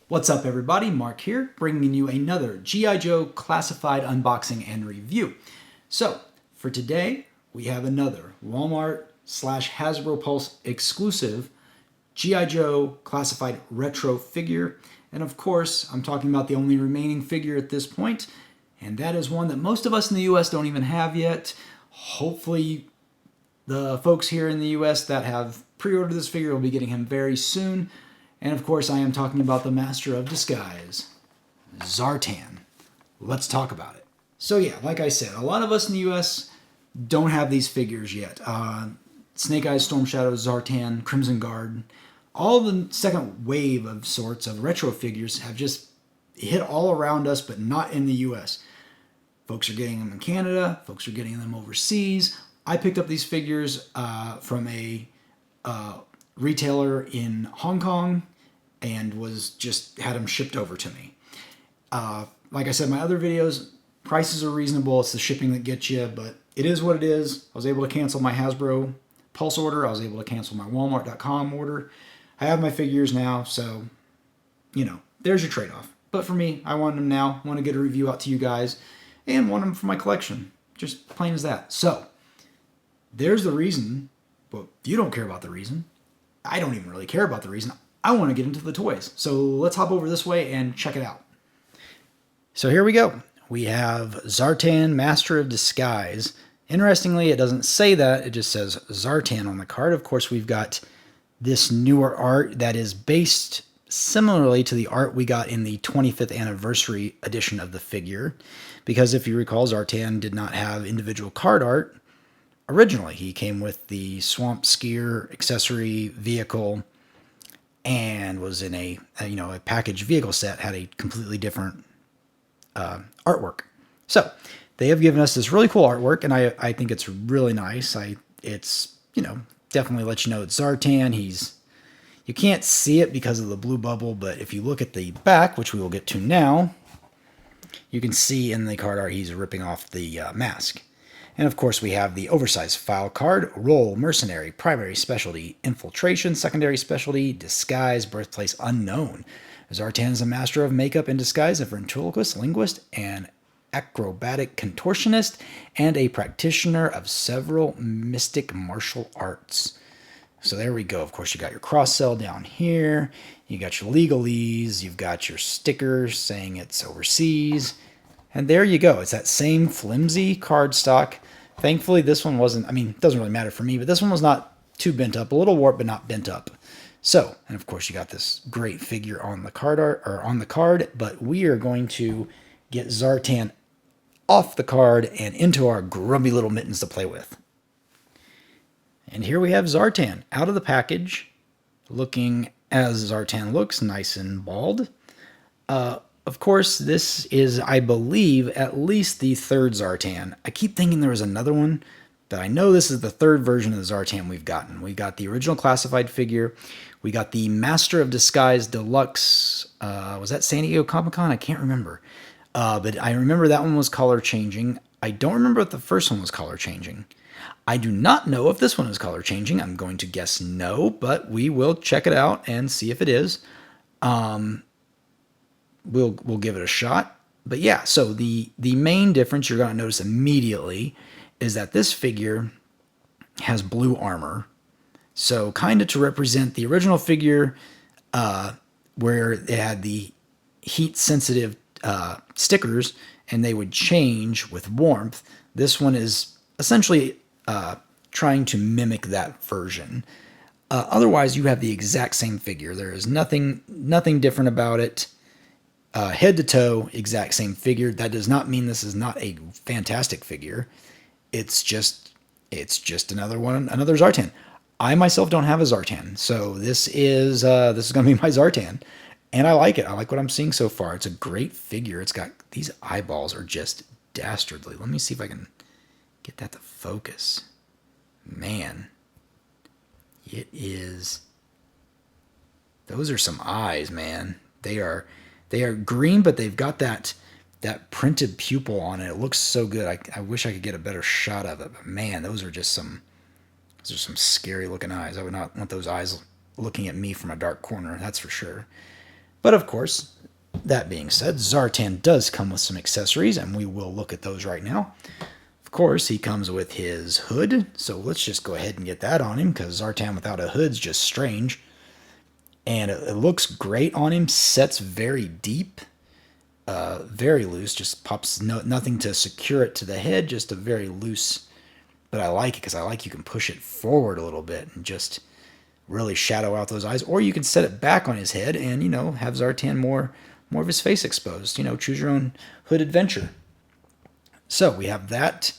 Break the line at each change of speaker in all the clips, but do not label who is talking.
What's up everybody, Mark here, bringing you another G.I. Joe classified unboxing and review. So, for today, we have another Walmart/Hasbro Pulse exclusive G.I. Joe classified retro figure. And of course, I'm talking about the only remaining figure at this point, and that is one that most of us in the US don't even have yet. Hopefully, the folks here in the US that have pre-ordered this figure will be getting him very soon. And of course, I am talking about the Master of Disguise, Zartan. Let's talk about it. So yeah, like I said, a lot of us in the US don't have these figures yet. Snake Eyes, Storm Shadow, Zartan, Crimson Guard, all the second wave of sorts of retro figures have just hit all around us, but not in the US. Folks are getting them in Canada, folks are getting them overseas. I picked up these figures from a retailer in Hong Kong and had them shipped over to me. Like I said in my other videos, prices are reasonable. It's the shipping that gets you, but it is what it is. I was able to cancel my Hasbro Pulse order. I was able to cancel my Walmart.com order. I have my figures now, so, there's your trade-off. But for me, I want them now. I want to get a review out to you guys and want them for my collection. Just plain as that. So, there's the reason, but you don't care about the reason. I don't even really care about the reason. I want to get into the toys. So let's hop over this way and check it out. So here we go. We have Zartan, Master of Disguise. Interestingly, it doesn't say that. It just says Zartan on the card. Of course, we've got this newer art that is based similarly to the art we got in the 25th anniversary edition of the figure. Because if you recall, Zartan did not have individual card art. Originally, he came with the Swamp Skier accessory vehicle and was in a packaged vehicle set, had a completely different artwork. So they have given us this really cool artwork, and I think it's really nice. It's definitely lets you know it's Zartan. You can't see it because of the blue bubble, but if you look at the back, which we will get to now, you can see in the card art he's ripping off the mask. And of course, we have the oversized file card, role, mercenary, primary specialty, infiltration, secondary specialty, disguise, birthplace unknown. Zartan is a master of makeup and disguise, a ventriloquist, linguist, and acrobatic contortionist, and a practitioner of several mystic martial arts. So there we go. Of course, you got your cross-sell down here. You got your legalese. You've got your stickers saying it's overseas. And there you go. It's that same flimsy cardstock. Thankfully, this one wasn't, it doesn't really matter for me, but this one was not too bent up. A little warped, but not bent up. So, and of course, you got this great figure on the card art, or on the card, but we are going to get Zartan off the card and into our grubby little mittens to play with. And here we have Zartan out of the package, looking as Zartan looks, nice and bald. Of course, this is, I believe, at least the third Zartan. I keep thinking there was another one, but I know this is the third version of the Zartan we've gotten. We got the original classified figure. We got the Master of Disguise Deluxe. Was that San Diego Comic-Con? I can't remember. But I remember that one was color changing. I don't remember if the first one was color changing. I do not know if this one is color changing. I'm going to guess no, but we will check it out and see if it is. We'll give it a shot. But yeah, so the main difference you're going to notice immediately is that this figure has blue armor. So kind of to represent the original figure where it had the heat-sensitive stickers and they would change with warmth. This one is essentially trying to mimic that version. Otherwise, you have the exact same figure. There is nothing different about it. Head to toe, exact same figure. That does not mean this is not a fantastic figure. It's just another one, another Zartan. I myself don't have a Zartan, so this is going to be my Zartan, and I like it. I like what I'm seeing so far. It's a great figure. It's got these eyeballs are just dastardly. Let me see if I can get that to focus. Man, it is. Those are some eyes, man. They are green, but they've got that printed pupil on it. It looks so good. I wish I could get a better shot of it. But man, those are some scary looking eyes. I would not want those eyes looking at me from a dark corner, that's for sure. But of course, that being said, Zartan does come with some accessories, and we will look at those right now. Of course, he comes with his hood, so let's just go ahead and get that on him, because Zartan without a hood's just strange. And it looks great on him, sets very deep, very loose, just pops nothing to secure it to the head, just a very loose, but I like it because I like you can push it forward a little bit and just really shadow out those eyes, or you can set it back on his head and, you know, have Zartan more of his face exposed. You know, choose your own hood adventure. So we have that,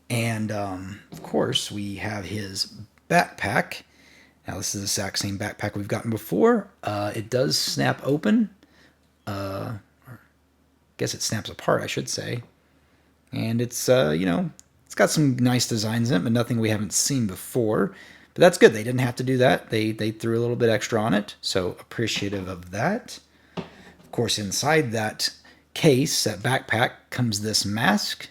and of course we have his backpack. Now this is the exact same backpack we've gotten before. It does snap open. Or I guess it snaps apart, I should say. And it's, you know, it's got some nice designs in it, but nothing we haven't seen before. But that's good. They didn't have to do that. They threw a little bit extra on it, so appreciative of that. Of course, inside that case, that backpack, comes this mask.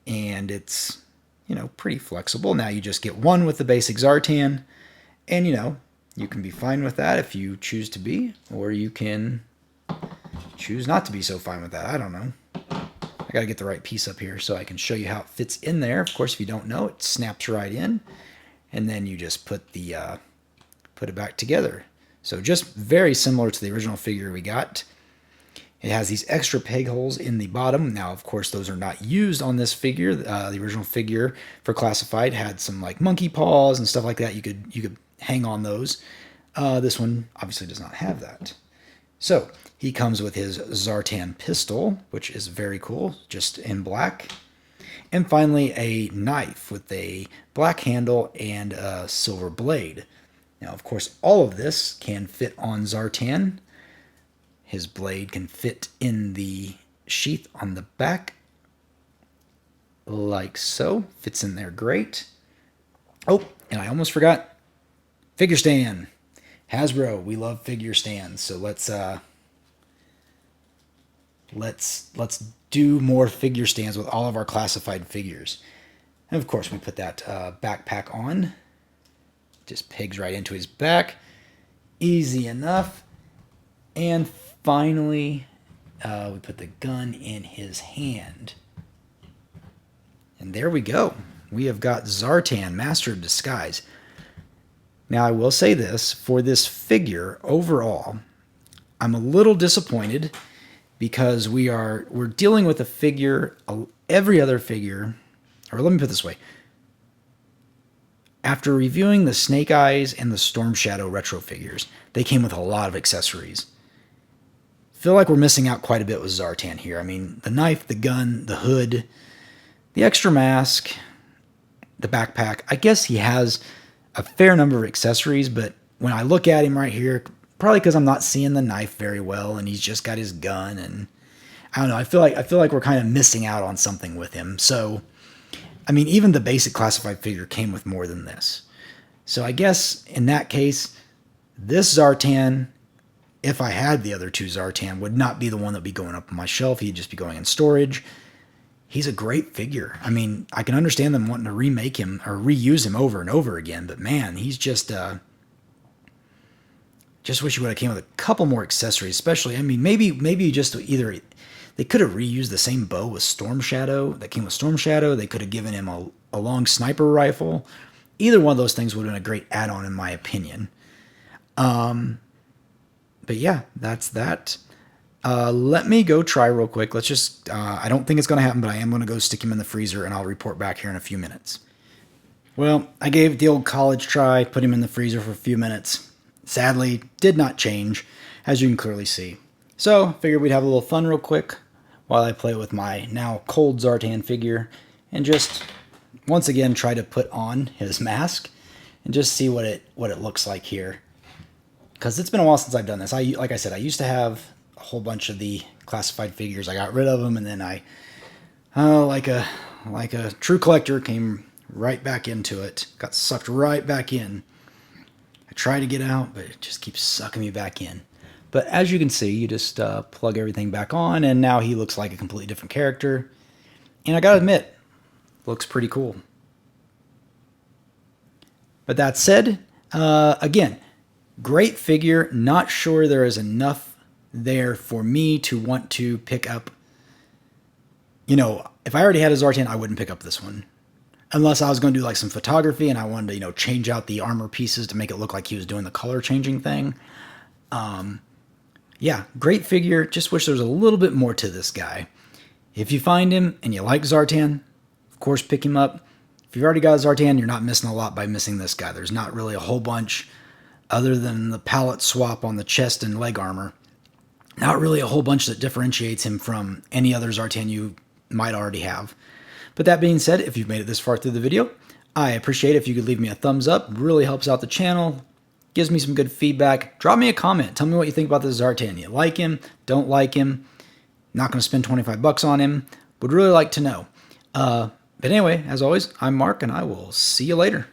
And it's, you know, pretty flexible. Now you just get one with the basic Zartan. And, you know, you can be fine with that if you choose to be. Or you can choose not to be so fine with that. I don't know. I got to get the right piece up here so I can show you how it fits in there. Of course, if you don't know, it snaps right in. And then you just put it back together. So just very similar to the original figure we got. It has these extra peg holes in the bottom. Now, of course, those are not used on this figure. The original figure for Classified had some like monkey paws and stuff like that. You could hang on those. This one obviously does not have that. So he comes with his Zartan pistol, which is very cool, just in black. And finally, a knife with a black handle and a silver blade. Now, of course, all of this can fit on Zartan. His blade can fit in the sheath on the back, like so. Fits in there great. Oh, and I almost forgot. Figure stand. Hasbro, we love figure stands. So let's do more figure stands with all of our classified figures. And of course, we put that backpack on. Just pegs right into his back. Easy enough. And finally, we put the gun in his hand. And there we go. We have got Zartan, Master of Disguise. Now, I will say this. For this figure, overall, I'm a little disappointed because we're dealing with a figure, every other figure, or let me put it this way. After reviewing the Snake Eyes and the Storm Shadow retro figures, they came with a lot of accessories. Feel like we're missing out quite a bit with Zartan here. I mean, the knife, the gun, the hood, the extra mask, the backpack. I guess he has a fair number of accessories, but when I look at him right here, probably because I'm not seeing the knife very well, and he's just got his gun, and I don't know. I feel like we're kind of missing out on something with him. So, I mean, even the basic classified figure came with more than this. So I guess in that case, this Zartan, if I had the other two Zartan, would not be the one that would be going up on my shelf. He'd just be going in storage. He's a great figure. I mean, I can understand them wanting to remake him or reuse him over and over again, but man, he's just wish he would have came with a couple more accessories, especially, I mean, maybe just either they could have reused the same bow with Storm Shadow that came with Storm Shadow. They could have given him a long sniper rifle. Either one of those things would have been a great add-on in my opinion. But yeah, that's that. Let me go try real quick. Let's just, I don't think it's going to happen, but I am going to go stick him in the freezer, and I'll report back here in a few minutes. Well, I gave it the old college try, put him in the freezer for a few minutes. Sadly, did not change, as you can clearly see. So, figured we'd have a little fun real quick while I play with my now cold Zartan figure, and just, once again, try to put on his mask, and just see what it looks like here. Because it's been a while since I've done this. Like I said, I used to have a whole bunch of the classified figures. I got rid of them, and then I, like a true collector, came right back into it. Got sucked right back in. I try to get out, but it just keeps sucking me back in. But as you can see, you just plug everything back on, and now he looks like a completely different character. And I gotta admit, looks pretty cool. But that said, again, great figure. Not sure there is enough there for me to want to pick up. You know, if I already had a Zartan, I wouldn't pick up this one. Unless I was going to do like some photography and I wanted to, you know, change out the armor pieces to make it look like he was doing the color changing thing. Yeah, great figure. Just wish there was a little bit more to this guy. If you find him and you like Zartan, of course, pick him up. If you've already got a Zartan, you're not missing a lot by missing this guy. There's not really a whole bunch other than the palette swap on the chest and leg armor. Not really a whole bunch that differentiates him from any other Zartan you might already have. But that being said, if you've made it this far through the video, I appreciate it if you could leave me a thumbs up. It really helps out the channel. Gives me some good feedback. Drop me a comment. Tell me what you think about this Zartan. You like him? Don't like him? Not going to spend 25 bucks on him. Would really like to know. But anyway, as always, I'm Mark, and I will see you later.